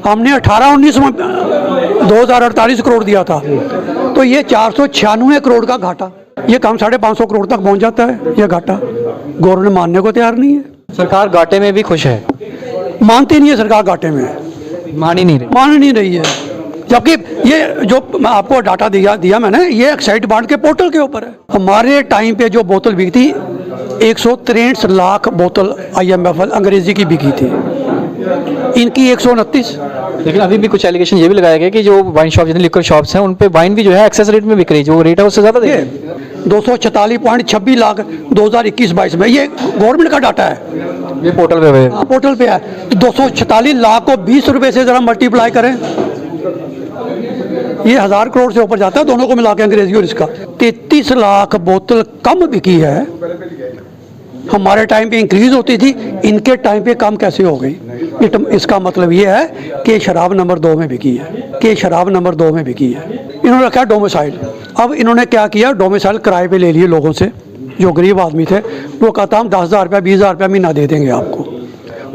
हमने 18-19 में 2048 करोड़ दिया था, तो ये 496 करोड़ का घाटा। ये काम 550 करोड़ तक पहुंच जाता है। ये घाटा गवर्नमेंट मानने को तैयार नहीं है। सरकार घाटे में भी खुश है, मानती नहीं है सरकार घाटे में, मान ही नहीं रही। मान नहीं रही है। जबकि ये जो आपको डाटा दिया मैंने, ये एक्साइड बांड के पोर्टल के ऊपर है। हमारे टाइम पे जो बोतल बिकती 163 लाख बोतल IMFL अंग्रेजी की बिकी थी, इनकी 129। लेकिन अभी भी कुछ एलिगेशन ये भी लगाया गया कि जो वाइन शॉप जितने लिकर शॉप्स हैं उन पे वाइन भी जो है एक्सेस रेट में बिक रही है, जो रेट है उससे ज़्यादा दे रही है। 246.26 लाख 2021-22 में, ये गवर्नमेंट का डाटा है, ये पोर्टल पे है। पोर्टल पे है। तो 246 लाख को 20 रुपए से जरा मल्टीप्लाई करें, ये 1000 करोड़ से ऊपर जाता है दोनों को मिला के, अंग्रेजी और इसका। 33 लाख बोतल कम बिकी है। हमारे टाइम पे इंक्रीज होती थी, इनके टाइम पे कम कैसे हो गई? इसका मतलब ये है कि शराब नंबर 2 में बिकी है, इन्होंने रखा डोमिसाइल। अब इन्होंने क्या किया, डोमिसाइल किराए पे ले लिए लोगों से, जो गरीब आदमी थे। वो कहता हम 10,000 रुपया 20,000 रुपया महीना दे देंगे आपको।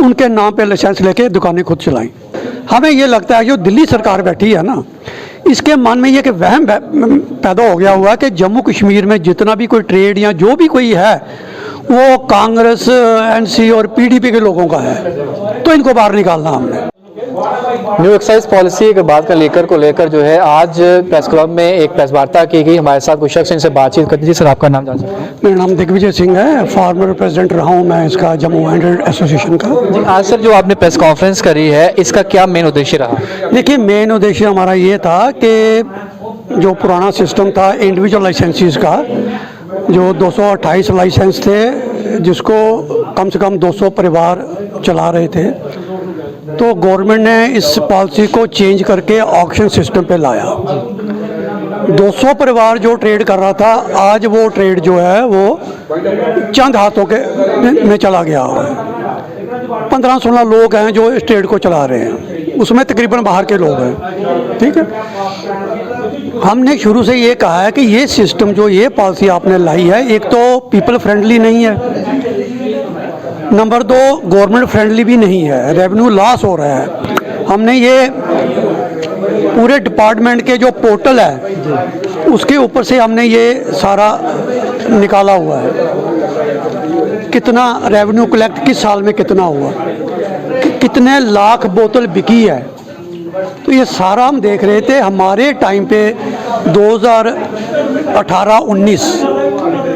उनके नाम पे लाइसेंस लेके दुकानें खुद चलाई। हमें ये लगता है जो दिल्ली सरकार बैठी है ना, इसके मन में ये कि वहम पैदा हो गया हुआ है कि जम्मू कश्मीर में जितना भी कोई ट्रेड या जो भी कोई है वो कांग्रेस, NC और PDP के लोगों का है, तो इनको बाहर निकालना हमने। न्यू एक्साइज पॉलिसी की बात को लेकर जो है आज प्रेस क्लब में एक प्रेस वार्ता की गई। हमारे साथ कुछ शख्स इनसे बातचीत करते। जी सर, आपका नाम जान सकते हैं? मेरा नाम दिग्विजय सिंह है, फॉर्मर प्रेसिडेंट रहा हूँ मैं इसका, जम्मू एंड एसोसिएशन का। जी, आज सर जो आपने प्रेस कॉन्फ्रेंस करी है, इसका क्या मेन उद्देश्य रहा? देखिए, मेन उद्देश्य हमारा ये था कि जो पुराना सिस्टम था इंडिविजुअल लाइसेंसेस का, जो 228 लाइसेंस थे जिसको कम से कम 200 परिवार चला रहे थे, तो गवर्नमेंट ने इस पॉलिसी को चेंज करके ऑक्शन सिस्टम पे लाया। 200 परिवार जो ट्रेड कर रहा था, आज वो ट्रेड जो है वो चंद हाथों के में चला गया है। 15-16 लोग हैं जो इस ट्रेड को चला रहे हैं, उसमें तकरीबन बाहर के लोग हैं। ठीक है, हमने शुरू से ये कहा है कि ये सिस्टम जो ये पॉलिसी आपने लाई है, एक तो पीपल फ्रेंडली नहीं है, नंबर 2 गवर्नमेंट फ्रेंडली भी नहीं है, रेवेन्यू लॉस हो रहा है। हमने ये पूरे डिपार्टमेंट के जो पोर्टल है उसके ऊपर से हमने ये सारा निकाला हुआ है, कितना रेवेन्यू कलेक्ट किस साल में कितना हुआ, कितने लाख बोतल बिकी है, तो ये सारा हम देख रहे थे। हमारे टाइम पे 2018-19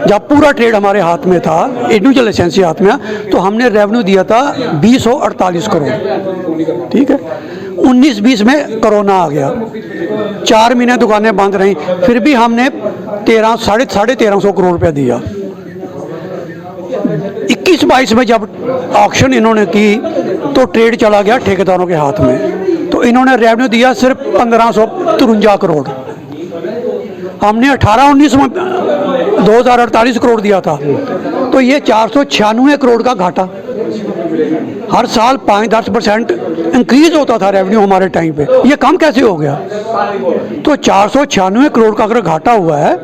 जब पूरा ट्रेड हमारे हाथ में था, इंडिविजुअल लाइसेंस हाथ में, तो हमने रेवेन्यू दिया था 248 करोड़। ठीक है, 19-20 में कोरोना आ गया, 4 महीने दुकानें बंद रहीं, फिर भी हमने 1300 करोड़ रुपया दिया। 21-22 में जब ऑक्शन इन्होंने की तो ट्रेड चला गया ठेकेदारों के हाथ में, तो इन्होंने रेवेन्यू दिया सिर्फ 1553 करोड़। हमने 18-19 में 2048 करोड़ दिया था, तो ये 496 करोड़ का घाटा। हर साल 5-10% इंक्रीज होता था रेवेन्यू हमारे टाइम पे, ये कम कैसे हो गया? तो 496 करोड़ का अगर घाटा हुआ है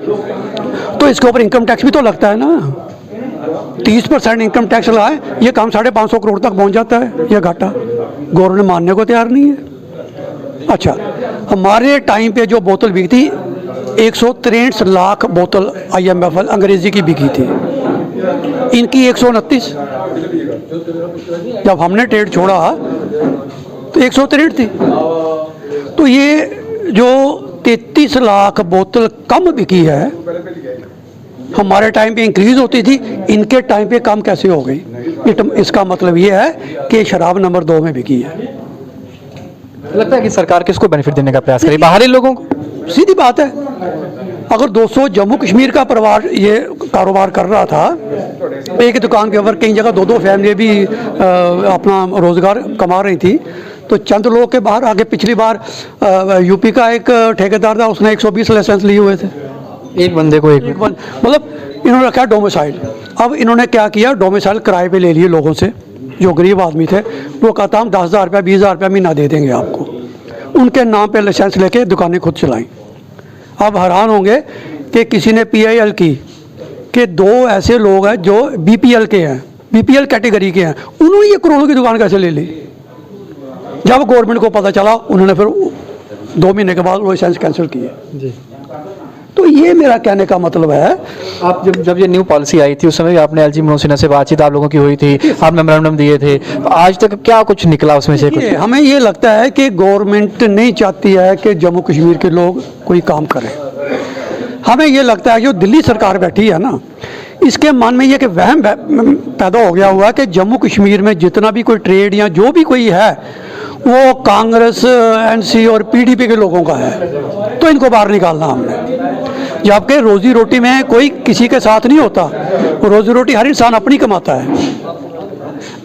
तो इसके ऊपर इनकम टैक्स भी तो लगता है ना। 30% इनकम टैक्स लगाए, ये काम 550 करोड़ तक पहुंच जाता है। ये घाटा गवर्नमेंट मानने को तैयार नहीं है। अच्छा, हमारे टाइम पे जो बोतल बिकती 163 लाख बोतल IMFL अंग्रेजी की बिकी थी, इनकी 129। जब हमने ट्रेड छोड़ा तो 163 थी, तो ये जो 33 लाख बोतल कम बिकी है, हमारे टाइम पे इंक्रीज होती थी, इनके टाइम पे कम कैसे हो गई? इसका मतलब ये है कि शराब नंबर 2 में बिकी है। लगता है कि सरकार किसको बेनिफिट देने का प्रयास करी, बाहरी लोगों को? सीधी बात है, अगर 200 जम्मू कश्मीर का परिवार ये कारोबार कर रहा था, एक दुकान के ऊपर कई जगह 2-2 फैमिली भी अपना रोज़गार कमा रही थी, तो चंद लोग के बाहर आगे। पिछली बार यूपी का एक ठेकेदार था, उसने 120 लाइसेंस लिए हुए थे, एक बंदे को एक मतलब इन्होंने रखा डोमिसाइल। अब इन्होंने क्या किया, डोमिसाइल किराए पे ले लिए लोगों से, जो गरीब आदमी थे। वो कहता हम 10,000 रुपया 20,000 रुपया महीना दे देंगे आपको। उनके नाम पे लाइसेंस लेके दुकानें खुद चलाई। अब हैरान होंगे कि किसी ने PIL की कि 2 ऐसे लोग हैं जो BPL के हैं, BPL कैटेगरी के हैं, उन्होंने ये करोड़ों की दुकान कैसे ले ली? जब गवर्नमेंट को पता चला उन्होंने फिर 2 महीने के बाद लाइसेंस कैंसिल किए। जी। तो ये मेरा कहने का मतलब है। आप जब ये न्यू पॉलिसी आई थी उस समय भी आपने एलजी मनोज सिन्हा से बातचीत आप लोगों की हुई थी, आप मेमोरेंडम दिए थे, तो आज तक क्या कुछ निकला उसमें से कुछ? हमें ये लगता है कि गवर्नमेंट नहीं चाहती है कि जम्मू कश्मीर के लोग कोई काम करें। हमें ये लगता है जो दिल्ली सरकार बैठी है ना, इसके मन में ये कि वहम पैदा हो गया हुआ है कि जम्मू कश्मीर में जितना भी कोई ट्रेड या जो भी कोई है वो कांग्रेस, एनसी और पीडीपी के लोगों का है, तो इनको बाहर निकालना हमने। जबकि रोजी रोटी में कोई किसी के साथ नहीं होता, रोजी रोटी हर इंसान अपनी कमाता है।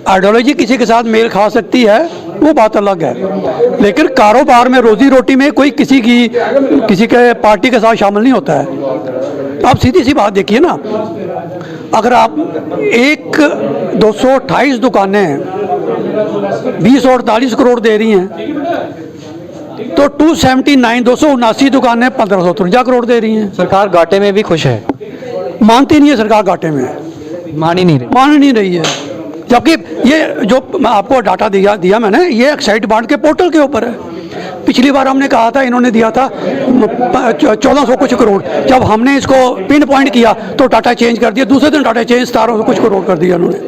आइडियोलॉजी किसी के साथ मेल खा सकती है, वो बात अलग है, लेकिन कारोबार में रोजी रोटी में कोई किसी के पार्टी के साथ शामिल नहीं होता है। आप सीधी सी बात देखिए ना, अगर आप 228 दुकानें 248 करोड़ दे रही हैं, तो 279 दुकानें 1553 करोड़ दे रही हैं। सरकार घाटे में भी खुश है? मानती नहीं है सरकार घाटे में, मान ही नहीं रही है। जबकि ये जो आपको डाटा दिया मैंने, ये एक्साइड बांड के पोर्टल के ऊपर है। पिछली बार हमने कहा था, इन्होंने दिया था 1400 कुछ करोड़, जब हमने इसको पिन पॉइंट किया तो डाटा चेंज कर दिया, दूसरे दिन डाटा चेंज 1700 कुछ करोड़ कर दिया उन्होंने।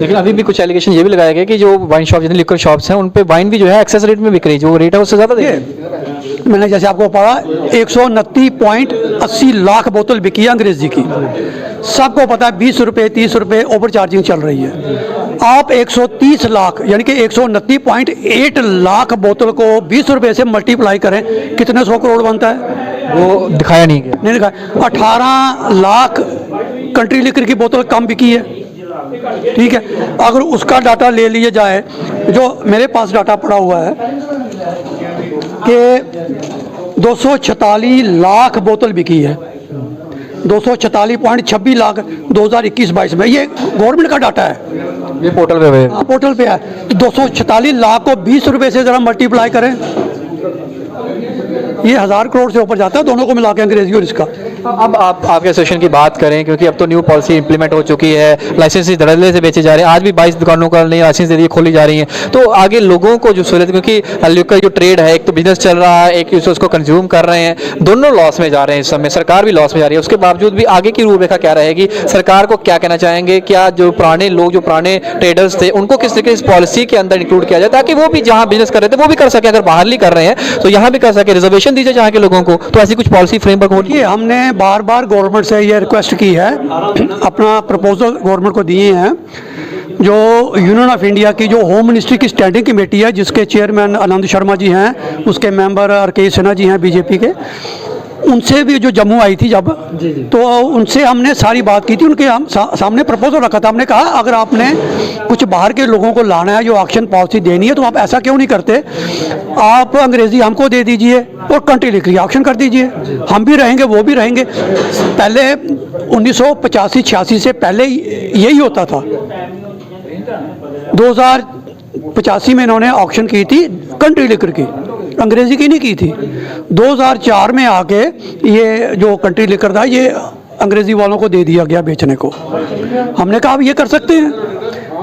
लेकिन अभी भी कुछ एलिगेशन ये भी लगाया गया कि जो वाइन शॉप, जितने लिकर शॉप्स हैं, उन पे वाइन भी जो है एक्सेस रेट में बिक रही, जो रेट है उससे ज़्यादा दे रही है। मैंने जैसे आपको पढ़ा 129.80 लाख बोतल बिकी है अंग्रेजी की। सबको पता है 20 रुपये 30 रुपये ओवर चार्जिंग चल रही है। आप 130 लाख यानी कि 129.8 लाख बोतल को 20 रुपये से मल्टीप्लाई करें, कितने 100 करोड़ बनता है? वो दिखाया नहीं गया। नहीं दिखाया। 18 लाख कंट्री लिकर की बोतल कम बिकी है, ठीक है। अगर उसका डाटा ले लिया जाए, जो मेरे पास डाटा पड़ा हुआ है कि 246 लाख बोतल बिकी है, 246.26 लाख 2021-22 में, ये गवर्नमेंट का डाटा है, ये पोर्टल पे है। पोर्टल पे है। तो 246 लाख को 20 रुपये से ज़रा मल्टीप्लाई करें, ये 1000 करोड़ से ऊपर जाता है, दोनों को मिला के अंग्रेजी और इसका। अब आप आपके एसोसिएशन की बात करें, क्योंकि अब तो न्यू पॉलिसी इंप्लीमेंट हो चुकी है, लाइसेंस धड़ल्ले से बेचे जा रहे हैं, आज भी 22 दुकानों का नई लाइसेंस दे दी, खोली जा रही हैं, तो आगे लोगों को जो सहूलियत, क्योंकि लिकर जो ट्रेड है, एक तो बिजनेस चल रहा है, एक उसको कंज्यूम कर रहे हैं, दोनों लॉस में जा रहे हैं इस समय, सरकार भी लॉस में जा रही है। उसके बावजूद भी आगे की रूपरेखा क्या रहेगी? सरकार को क्या कहना चाहेंगे? क्या जो पुराने लोग, जो पुराने ट्रेडर्स थे, उनको किस तरीके इस पॉलिसी के अंदर इंक्लूड किया जाए, ताकि वो भी जहाँ बिजनेस कर रहे थे वो भी कर सके, अगर बाहर नहीं कर रहे हैं तो यहाँ भी कर सके, रिजर्वेशन दीजिए जहाँ के लोगों को, तो ऐसी कुछ पॉलिसी फ्रेमवर्क होगी। हमने बार बार गवर्नमेंट से ये रिक्वेस्ट की है, अपना प्रपोजल गवर्नमेंट को दिए हैं। जो यूनियन ऑफ इंडिया की जो होम मिनिस्ट्री की स्टैंडिंग कमेटी है, जिसके चेयरमैन आनंद शर्मा जी हैं, उसके मेंबर आर.के. सिन्हा जी हैं बीजेपी के, उनसे भी जो जम्मू आई थी जब, तो उनसे हमने सारी बात की थी, उनके हम सामने प्रपोजल रखा था। हमने कहा अगर आपने कुछ बाहर के लोगों को लाना है, जो ऑक्शन पॉलिसी देनी है, तो आप ऐसा क्यों नहीं करते, आप अंग्रेजी हमको दे दीजिए और कंट्री लिख लिया ऑक्शन कर दीजिए, हम भी रहेंगे वो भी रहेंगे। पहले 1985-86 से पहले यही होता था। 2085 में इन्होंने ऑक्शन की थी कंट्री लिकर की, अंग्रेजी की नहीं की थी। 2004 में आके ये जो कंट्री लिकर था, ये अंग्रेजी वालों को दे दिया गया बेचने को। हमने कहा आप ये कर सकते हैं,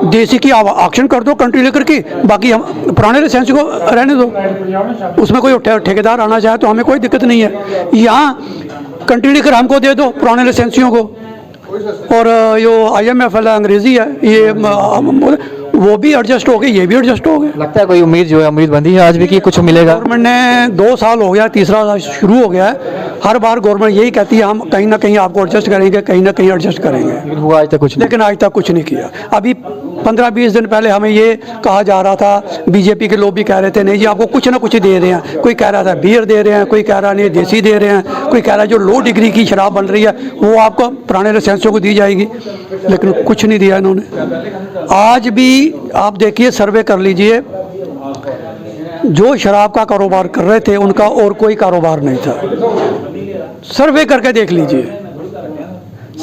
देसी की ऑक्शन कर दो कंट्री लेकर की, बाकी हम पुराने लाइसेंस को रहने दो, उसमें कोई ठेकेदार आना चाहे तो हमें कोई दिक्कत नहीं है। यहाँ कंट्री लेकर हमको दे दो पुराने लाइसेंसियों को, और जो IMFL है अंग्रेजी है, ये वो भी एडजस्ट हो गए, ये भी एडजस्ट हो गए। लगता है कोई उम्मीद जो है, उम्मीद बंधी है आज भी कि कुछ मिलेगा। गवर्नमेंट ने 2 साल हो गया, तीसरा साल शुरू हो गया है, हर बार गवर्नमेंट यही कहती है हम कहीं ना कहीं आपको एडजस्ट करेंगे, कहीं ना कहीं एडजस्ट करेंगे, हुआ आज तक कुछ नहीं। लेकिन आज तक कुछ नहीं किया। अभी 15-20 दिन पहले हमें ये कहा जा रहा था, बीजेपी के लोग भी कह रहे थे नहीं जी आपको कुछ ना कुछ दे रहे हैं, कोई कह रहा था बियर दे रहे हैं, कोई कह रहा नहीं देसी दे रहे हैं, कोई कह रहा है जो लो डिग्री की शराब बन रही है वो आपको पुराने लाइसेंसों को दी जाएगी, लेकिन कुछ नहीं दिया इन्होंने। आज भी आप देखिए, सर्वे कर लीजिए, जो शराब का कारोबार कर रहे थे उनका और कोई कारोबार नहीं था, सर्वे करके देख लीजिए,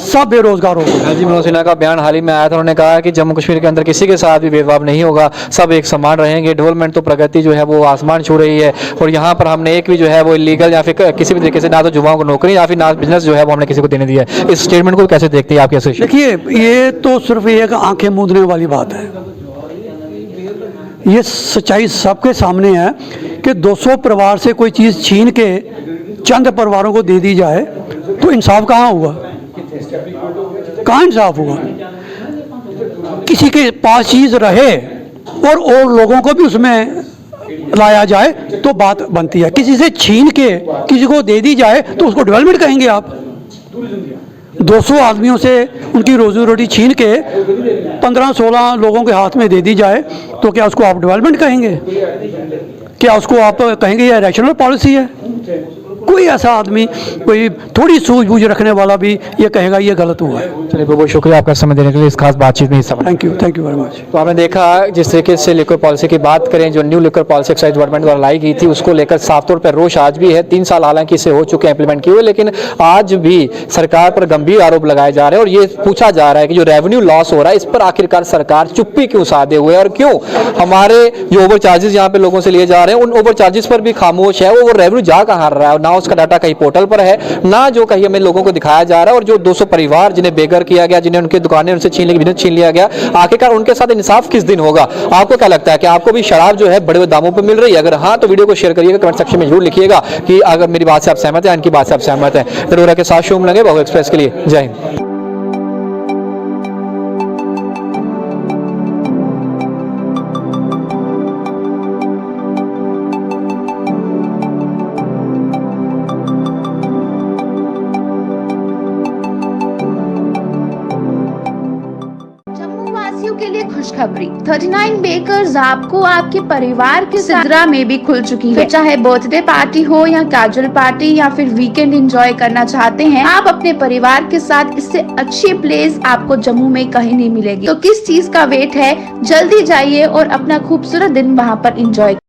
सब बेरोजगार हो गए। एलजी मनोज सिन्हा का बयान हाल ही में आया था, उन्होंने कहा कि जम्मू कश्मीर के अंदर किसी के साथ भी भेदभाव नहीं होगा, सब एक समान रहेंगे, डेवलपमेंट तो प्रगति जो है वो आसमान छू रही है, और यहाँ पर हमने एक भी जो है वो इलीगल या फिर किसी भी तरीके से ना तो युवाओं को नौकरी या फिर ना बिजनेस जो है वो हमने किसी को देने दिया है। इस स्टेटमेंट को कैसे देखते हैं आपके एसोसिएशन? देखिए, ये तो सिर्फ एक आंखें मूंदने वाली बात है। ये सच्चाई सबके सामने है कि 200 परिवार से कोई चीज़ छीन के चंद परिवारों को दे दी जाए तो इंसाफ कहाँ हुआ, कहाँ इंसाफ हुआ। किसी के पास चीज़ रहे और लोगों को भी उसमें लाया जाए तो बात बनती है। किसी से छीन के किसी को दे दी जाए तो उसको डेवलपमेंट कहेंगे आप। 200 आदमियों से उनकी रोजी रोटी छीन के 15-16 लोगों के हाथ में दे दी जाए तो क्या उसको आप डेवलपमेंट कहेंगे? क्या उसको आप कहेंगे ये रैशनल पॉलिसी है? कोई ऐसा आदमी, कोई थोड़ी सूझबूझ रखने वाला भी ये कहेगा ये गलत हुआ है। चलिए बहुत बहुत शुक्रिया आपका समय देने के लिए, इस खास बातचीत में हिस्सा। Thank you very much. तो आपने देखा जिस तरीके से लिक्वर पॉलिसी की बात करें, जो new liquor policy excise department द्वारा लाई गई थी, उसको लेकर साफ तौर पर रोष आज भी है। 3 साल हालांकि इसे हो चुके हैं इंप्लीमेंट किए हुए, लेकिन आज भी सरकार पर गंभीर आरोप लगाए जा रहे हैं और ये पूछा जा रहा है कि जो रेवेन्यू लॉस हो रहा है इस पर आखिरकार सरकार चुप्पी क्यों साधे हुए है और क्यों हमारे जो ओवर चार्जेस यहाँ पे लोगों से लिए जा रहे हैं उन ओवर चार्जेस पर भी खामोश है। वो रेवेन्यू जा कहाँ रहा है, ना उसका डाटा कहीं पोर्टल पर है, ना जो कहीं हमें लोगों को दिखाया जा रहा है। और जो 200 परिवार जिन्हें बेघर किया गया, जिन्हें उनकी दुकानें उनसे बिजनेस छीन लिया गया, आखिरकार उनके साथ इंसाफ किस दिन होगा? आपको क्या लगता है कि आपको भी शराब जो है बड़े बड़े दामों पर मिल रही है? अगर हाँ तो वीडियो को शेयर करिएगा, कमेंट सेक्शन में जरूर लिखिएगा कि अगर मेरी बात से आप सहमत हैं, इनकी बात से आप सहमत हैं। अरोरा के साथ शुभ लगे बहु एक्सप्रेस के लिए। जय हिंद। वासियों के लिए खुशखबरी, 39 बेकर्स आपको आपके परिवार के सिदरा में भी खुल चुकी है। तो चाहे बर्थडे पार्टी हो या कैजुअल पार्टी या फिर वीकेंड एंजॉय करना चाहते हैं आप अपने परिवार के साथ, इससे अच्छी प्लेस आपको जम्मू में कहीं नहीं मिलेगी। तो किस चीज का वेट है, जल्दी जाइए और अपना खूबसूरत दिन वहाँ पर एंजॉय